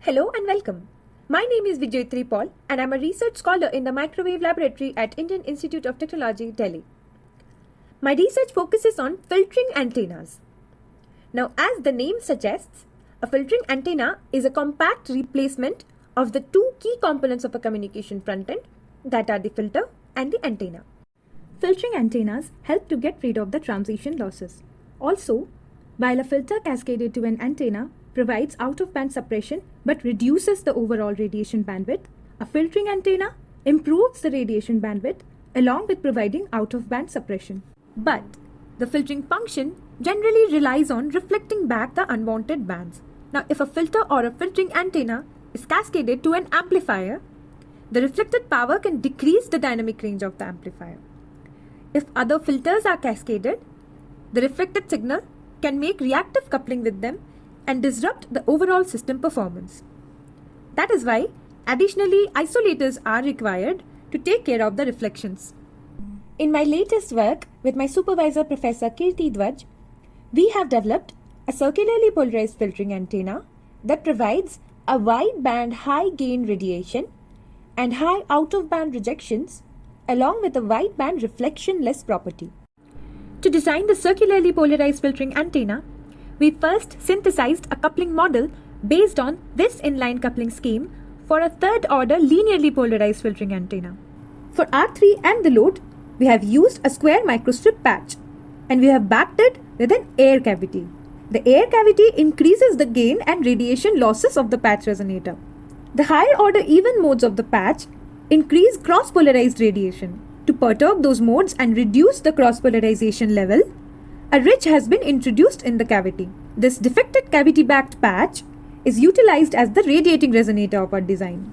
Hello and welcome. My name is Vijay Paul and I'm a research scholar in the Microwave Laboratory at Indian Institute of Technology, Delhi. My research focuses on filtering antennas. Now, as the name suggests, a filtering antenna is a compact replacement of the two key components of a communication front-end, that are the filter and the antenna. Filtering antennas help to get rid of the transition losses. Also, while a filter cascaded to an antenna provides out-of-band suppression but reduces the overall radiation bandwidth, a filtering antenna improves the radiation bandwidth along with providing out-of-band suppression. But the filtering function generally relies on reflecting back the unwanted bands. Now, if a filter or a filtering antenna is cascaded to an amplifier, the reflected power can decrease the dynamic range of the amplifier. If other filters are cascaded, the reflected signal can make reactive coupling with them and disrupt the overall system performance. That is why additionally isolators are required to take care of the reflections. In my latest work with my supervisor Professor Dhwaj, we have developed a circularly polarized filtering antenna that provides a wideband high gain radiation and high out-of-band rejections along with a wideband reflectionless property. To design the circularly polarized filtering antenna, we first synthesized a coupling model based on this inline coupling scheme for a third-order linearly polarized filtering antenna. For R3 and the load, we have used a square microstrip patch and we have backed it with an air cavity. The air cavity increases the gain and radiation losses of the patch resonator. The higher order even modes of the patch increase cross-polarized radiation. To perturb those modes and reduce the cross-polarization level, a ridge has been introduced in the cavity. This defected cavity-backed patch is utilized as the radiating resonator of our design.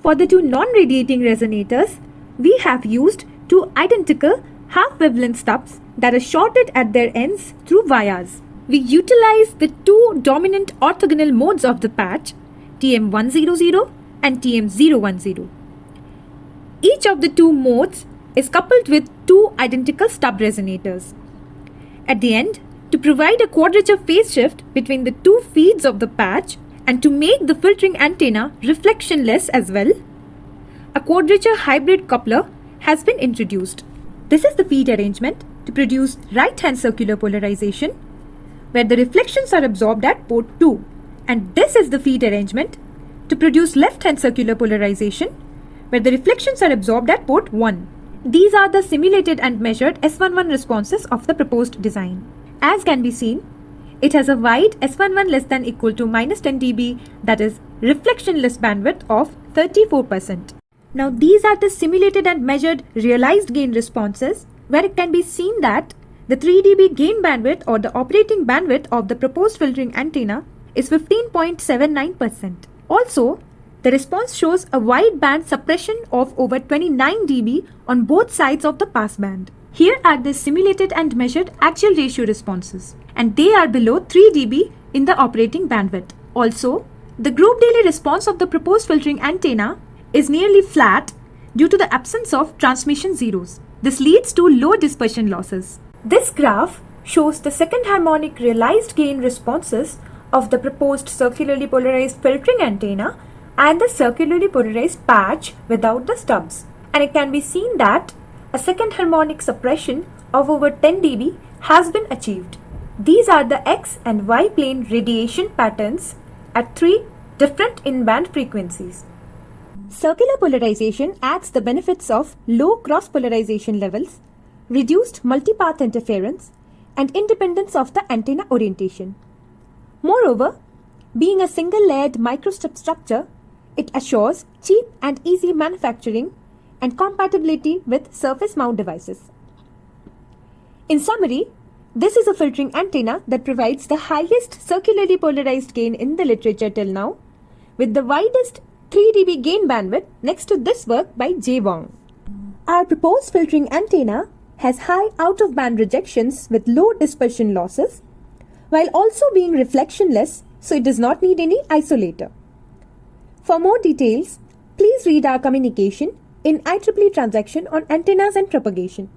For the two non-radiating resonators, we have used two identical half-wavelength stubs that are shorted at their ends through vias. We utilize the two dominant orthogonal modes of the patch, TM100 and TM010. Each of the two modes is coupled with two identical stub resonators. At the end, to provide a quadrature phase shift between the two feeds of the patch and to make the filtering antenna reflectionless as well, a quadrature hybrid coupler has been introduced. This is the feed arrangement to produce right-hand circular polarization, where the reflections are absorbed at port 2, and this is the feed arrangement to produce left-hand circular polarization, where the reflections are absorbed at port 1. These are the simulated and measured S11 responses of the proposed design. As can be seen, it has a wide S11 less than equal to minus 10 dB, that is reflectionless bandwidth of 34%. Now these are the simulated and measured realized gain responses, where it can be seen that the 3 dB gain bandwidth or the operating bandwidth of the proposed filtering antenna is 15.79%. Also, the response shows a wide band suppression of over 29 dB on both sides of the passband. Here are the simulated and measured axial ratio responses, and they are below 3 dB in the operating bandwidth. Also, the group daily response of the proposed filtering antenna is nearly flat due to the absence of transmission zeros. This leads to low dispersion losses. This graph shows the second harmonic realized gain responses of the proposed circularly polarized filtering antenna and the circularly polarized patch without the stubs. And it can be seen that a second harmonic suppression of over 10 dB has been achieved. These are the X and Y plane radiation patterns at three different in-band frequencies. Circular polarization adds the benefits of low cross-polarization levels, reduced multipath interference, and independence of the antenna orientation. Moreover, being a single-layered microstrip structure, it assures cheap and easy manufacturing and compatibility with surface mount devices. In summary, this is a filtering antenna that provides the highest circularly polarized gain in the literature till now, with the widest 3 dB gain bandwidth next to this work by J. Wong. Our proposed filtering antenna has high out-of-band rejections with low dispersion losses, while also being reflectionless, so it does not need any isolator. For more details, please read our communication in IEEE transaction on antennas and propagation.